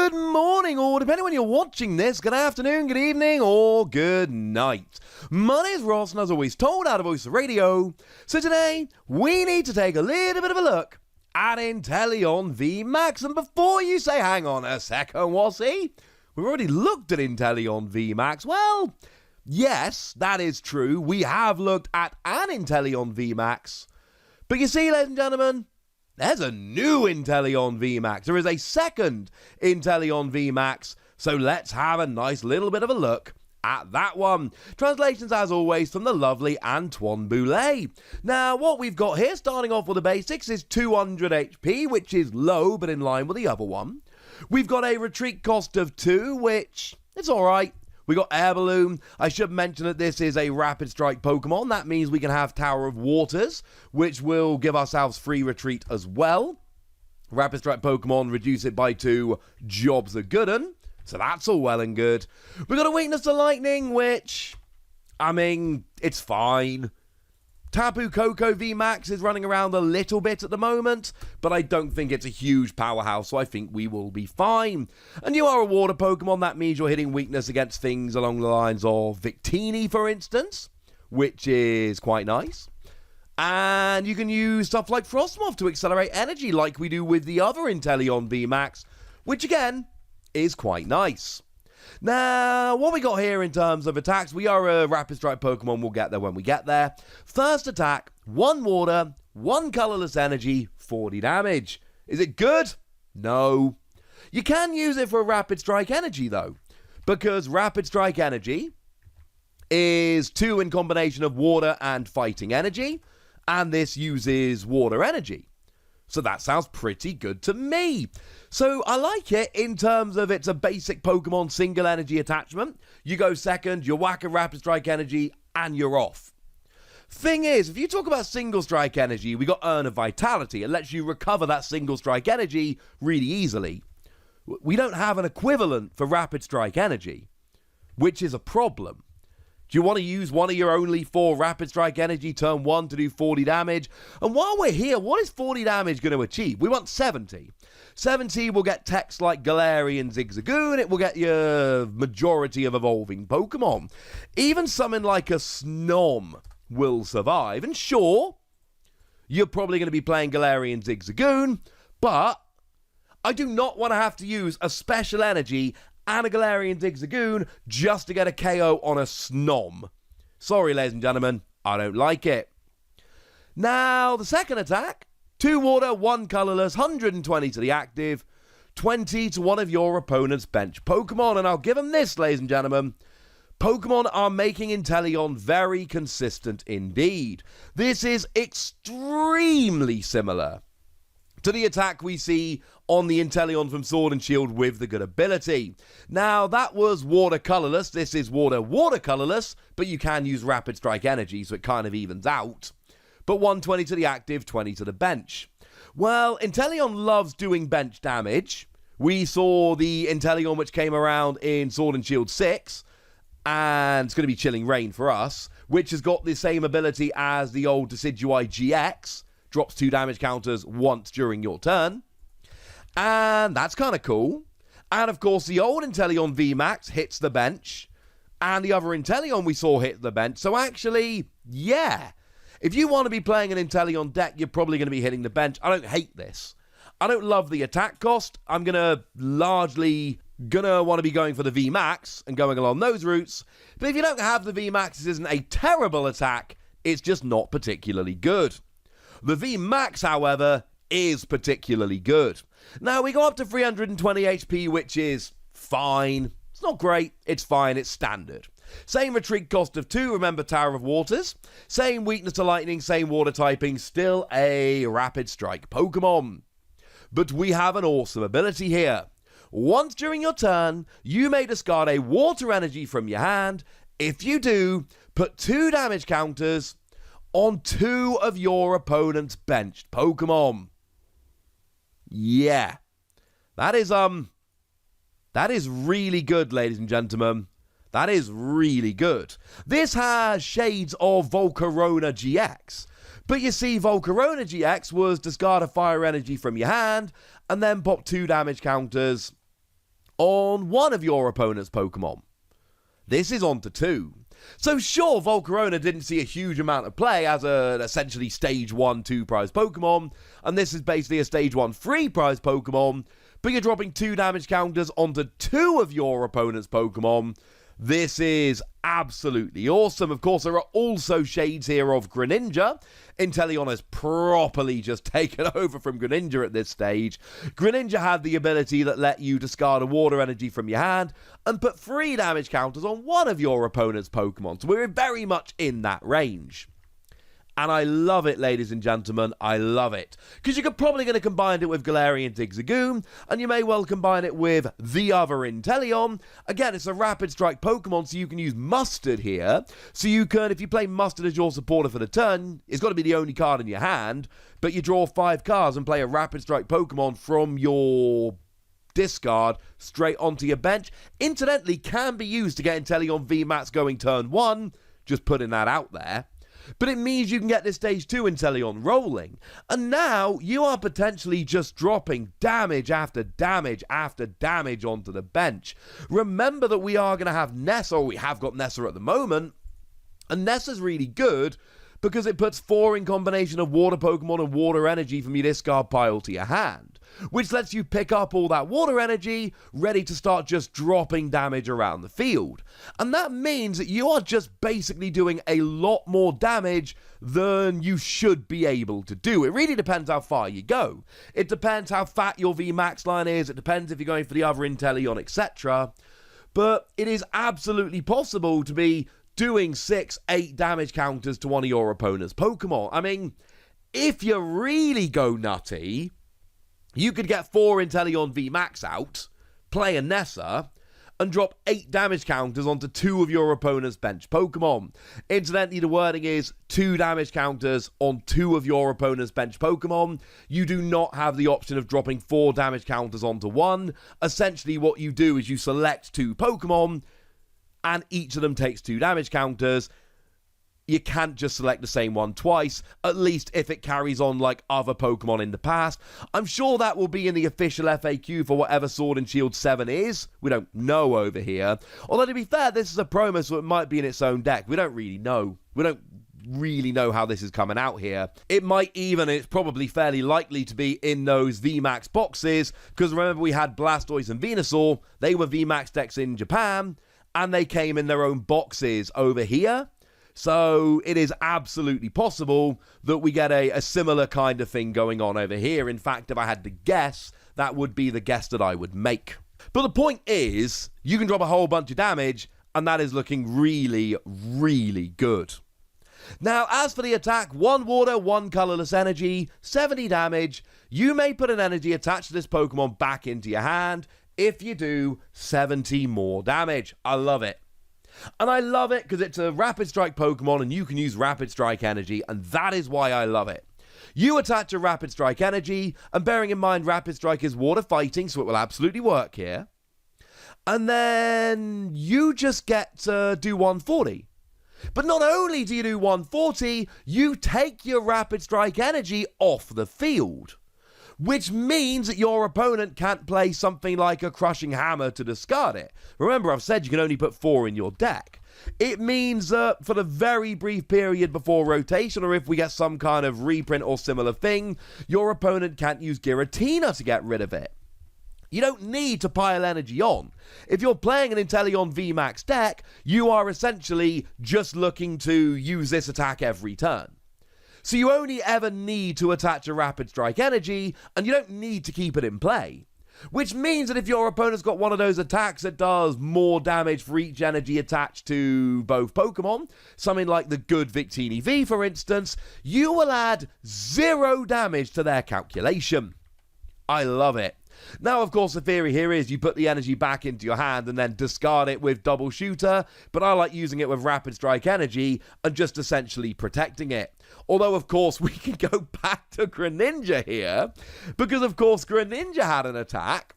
Good morning, or depending when you're watching this, good afternoon, good evening, or good night. My name is Ross, and as always told out of Voice of Radio, so today we need to take a little bit of a look at Inteleon VMAX. And before you say, hang on a second, Wassy, we've already looked at Inteleon VMAX. Well, yes, that is true. We have looked at an Inteleon VMAX. But you see, ladies and gentlemen, there's a new Inteleon VMAX. There is a second Inteleon VMAX. So let's have a nice little bit of a look at that one. Translations, as always, from the lovely Antoine Boulet. Now, what we've got here, starting off with the basics, is 200 HP, which is low, but in line with the other one. We've got a retreat cost of 2, which is alright. We got Air Balloon. I should mention that this is a Rapid Strike Pokemon. That means we can have Tower of Waters, which will give ourselves free retreat as well. Rapid Strike Pokemon, reduce it by 2, jobs are good 'un. So that's all well and good. We got a weakness to Lightning, which, I mean, it's fine. Tapu Koko VMAX is running around a little bit at the moment, but I don't think it's a huge powerhouse, so I think we will be fine. And you are a water Pokemon, that means you're hitting weakness against things along the lines of Victini, for instance, which is quite nice. And you can use stuff like Frostmoth to accelerate energy like we do with the other Inteleon VMAX, which again is quite nice. Now, what we got here in terms of attacks, we are a Rapid Strike Pokemon, we'll get there when we get there. First attack, 1 water, 1 colorless energy, 40 damage. Is it good? No. You can use it for a Rapid Strike energy though, because Rapid Strike energy is 2 in combination of water and fighting energy, and this uses water energy. So that sounds pretty good to me. So I like it in terms of it's a basic Pokemon single energy attachment. You go second, you whack a Rapid Strike energy, and you're off. Thing is, if you talk about single strike energy, we got Urn of Vitality. It lets you recover that single strike energy really easily. We don't have an equivalent for Rapid Strike energy, which is a problem. Do you want to use one of your only 4 Rapid Strike energy turn 1 to do 40 damage? And while we're here, what is 40 damage going to achieve? We want 70. 70 will get techs like Galarian Zigzagoon. It will get your majority of evolving Pokemon. Even something like a Snom will survive. And sure, you're probably going to be playing Galarian Zigzagoon, but I do not want to have to use a special energy and a Galarian Zigzagoon just to get a KO on a Snom. Sorry, ladies and gentlemen, I don't like it. Now, the second attack, 2 water, 1 colorless, 120 to the active, 20 to one of your opponent's bench Pokemon. And I'll give them this, ladies and gentlemen. Pokemon are making Inteleon very consistent indeed. This is extremely similar to the attack we see on the Inteleon from Sword and Shield with the good ability. Now, that was water colorless. This is water colorless, but you can use Rapid Strike energy, so it kind of evens out. But 120 to the active, 20 to the bench. Well, Inteleon loves doing bench damage. We saw the Inteleon which came around in Sword and Shield 6, and it's going to be Chilling Rain for us, which has got the same ability as the old Decidueye GX. Drops 2 damage counters once during your turn. And that's kind of cool. And of course, the old Inteleon VMAX hits the bench. And the other Inteleon we saw hit the bench. So actually, yeah. If you want to be playing an Inteleon deck, you're probably going to be hitting the bench. I don't hate this. I don't love the attack cost. I'm largely want to be going for the VMAX and going along those routes. But if you don't have the VMAX, this isn't a terrible attack. It's just not particularly good. The VMAX, however, is particularly good. Now, we go up to 320 HP, which is fine. It's not great. It's fine. It's standard. Same retreat cost of 2. Remember Tower of Waters. Same weakness to Lightning. Same water typing. Still a Rapid Strike Pokemon. But we have an awesome ability here. Once during your turn, you may discard a water energy from your hand. If you do, put 2 damage counters on 2 of your opponent's benched Pokemon. Yeah. That is really good, ladies and gentlemen. That is really good. This has shades of Volcarona GX. But you see, Volcarona GX was discard a fire energy from your hand and then pop 2 damage counters on one of your opponent's Pokemon. This is on to 2. So sure, Volcarona didn't see a huge amount of play as an essentially Stage 1 2 prize Pokemon, and this is basically a Stage 1 3 prize Pokemon, but you're dropping 2 damage counters onto 2 of your opponent's Pokemon. This is absolutely awesome. Of course, there are also shades here of Greninja. Inteleon has properly just taken over from Greninja at this stage. Greninja had the ability that let you discard a water energy from your hand and put 3 damage counters on one of your opponent's Pokemon. So we're very much in that range. And I love it, ladies and gentlemen. I love it. Because you're probably going to combine it with Galarian Zigzagoon, and you may well combine it with the other Inteleon. Again, it's a Rapid Strike Pokemon, so you can use Mustard here. So you can, if you play Mustard as your supporter for the turn, it's got to be the only card in your hand, but you draw 5 cards and play a Rapid Strike Pokemon from your discard straight onto your bench. Incidentally, can be used to get Inteleon VMAX going turn 1. Just putting that out there. But it means you can get this Stage 2 Inteleon rolling. And now you are potentially just dropping damage after damage after damage onto the bench. Remember that we are going to have Nessa, or we have got Nessa at the moment. And Nessa's really good because it puts 4 in combination of water Pokemon and water energy from your discard pile to your hand, which lets you pick up all that water energy ready to start just dropping damage around the field. And that means that you are just basically doing a lot more damage than you should be able to do. It really depends how far you go. It depends how fat your VMAX line is. It depends if you're going for the other Inteleon, etc. But it is absolutely possible to be doing 6-8 damage counters to one of your opponent's Pokemon. I mean, if you really go nutty, you could get 4 Inteleon VMAX out, play a Nessa, and drop 8 damage counters onto 2 of your opponent's bench Pokemon. Incidentally, the wording is 2 damage counters on 2 of your opponent's bench Pokemon. You do not have the option of dropping 4 damage counters onto 1. Essentially, what you do is you select 2 Pokemon, and each of them takes 2 damage counters. You can't just select the same one twice, at least if it carries on like other Pokemon in the past. I'm sure that will be in the official FAQ for whatever Sword and Shield 7 is. We don't know over here. Although, to be fair, this is a promo, so it might be in its own deck. We don't really know. We don't really know how this is coming out here. It might even, it's probably fairly likely to be in those VMAX boxes, because remember we had Blastoise and Venusaur. They were VMAX decks in Japan, and they came in their own boxes over here. So it is absolutely possible that we get a similar kind of thing going on over here. In fact, if I had to guess, that would be the guess that I would make. But the point is, you can drop a whole bunch of damage, and that is looking really, really good. Now, as for the attack, 1 water, 1 colorless energy, 70 damage. You may put an energy attached to this Pokemon back into your hand. If you do, 70 more damage. I love it. And I love it because it's a Rapid Strike Pokemon and you can use Rapid Strike energy, and that is why I love it. You attach a Rapid Strike energy, and bearing in mind Rapid Strike is water fighting, so it will absolutely work here. And then you just get to do 140. But not only do you do 140, you take your Rapid Strike energy off the field, which means that your opponent can't play something like a Crushing Hammer to discard it. Remember, I've said you can only put 4 in your deck. It means that for the very brief period before rotation, or if we get some kind of reprint or similar thing, your opponent can't use Giratina to get rid of it. You don't need to pile energy on. If you're playing an Inteleon VMAX deck, you are essentially just looking to use this attack every turn. So you only ever need to attach a Rapid Strike energy, and you don't need to keep it in play. Which means that if your opponent's got one of those attacks that does more damage for each energy attached to both Pokemon, something like the good Victini V, for instance, you will add 0 damage to their calculation. I love it. Now, of course, the theory here is you put the energy back into your hand and then discard it with Double Shooter, but I like using it with Rapid Strike energy and just essentially protecting it. Although, of course, we can go back to Greninja here, because, of course, Greninja had an attack,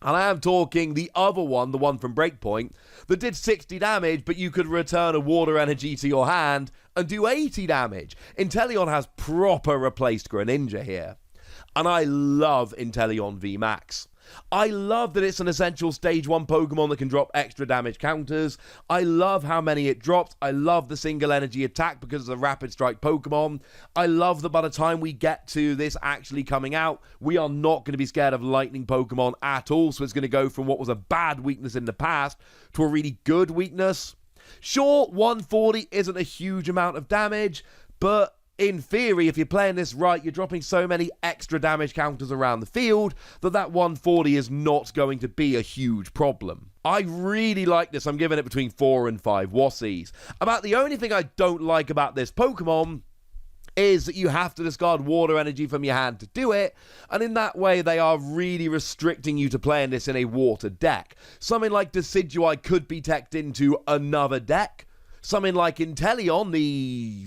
and I am talking the other one, the one from Breakpoint, that did 60 damage, but you could return a water energy to your hand and do 80 damage. Inteleon has proper replaced Greninja here. And I love Inteleon VMAX. I love that it's an essential stage 1 Pokemon that can drop extra damage counters. I love how many it drops. I love the single energy attack because it's a rapid strike Pokemon. I love that by the time we get to this actually coming out, we are not going to be scared of lightning Pokemon at all. So it's going to go from what was a bad weakness in the past to a really good weakness. Sure, 140 isn't a huge amount of damage, but in theory, if you're playing this right, you're dropping so many extra damage counters around the field that 140 is not going to be a huge problem. I really like this. I'm giving it between 4 and 5 Wassies. About the only thing I don't like about this Pokemon is that you have to discard water energy from your hand to do it, and in that way they are really restricting you to playing this in a water deck. Something like Decidueye could be teched into another deck. Something like Inteleon, the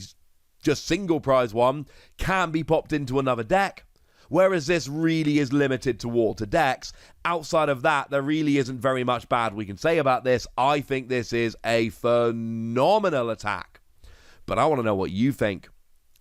just single prize one, can be popped into another deck, whereas this really is limited to water decks. Outside of that, there really isn't very much bad we can say about this. I think this is a phenomenal attack, but I want to know what you think,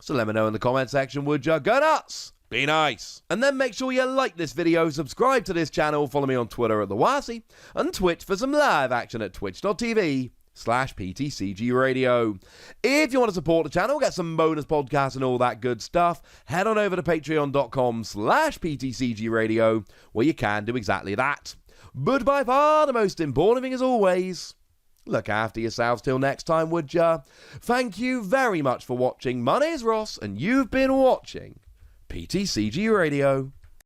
so let me know in the comment section, would ya? Go nuts! Be nice! And then make sure you like this video, subscribe to this channel, follow me on Twitter at TheWassie, and Twitch for some live action at twitch.tv/PTCG Radio. If you want to support the channel, get some bonus podcasts and all that good stuff, head on over to patreon.com/PTCG Radio, where you can do exactly that. But by far the most important thing, as always, look after yourselves till next time, would ya? Thank you very much for watching. My name's Ross, and you've been watching PTCG Radio.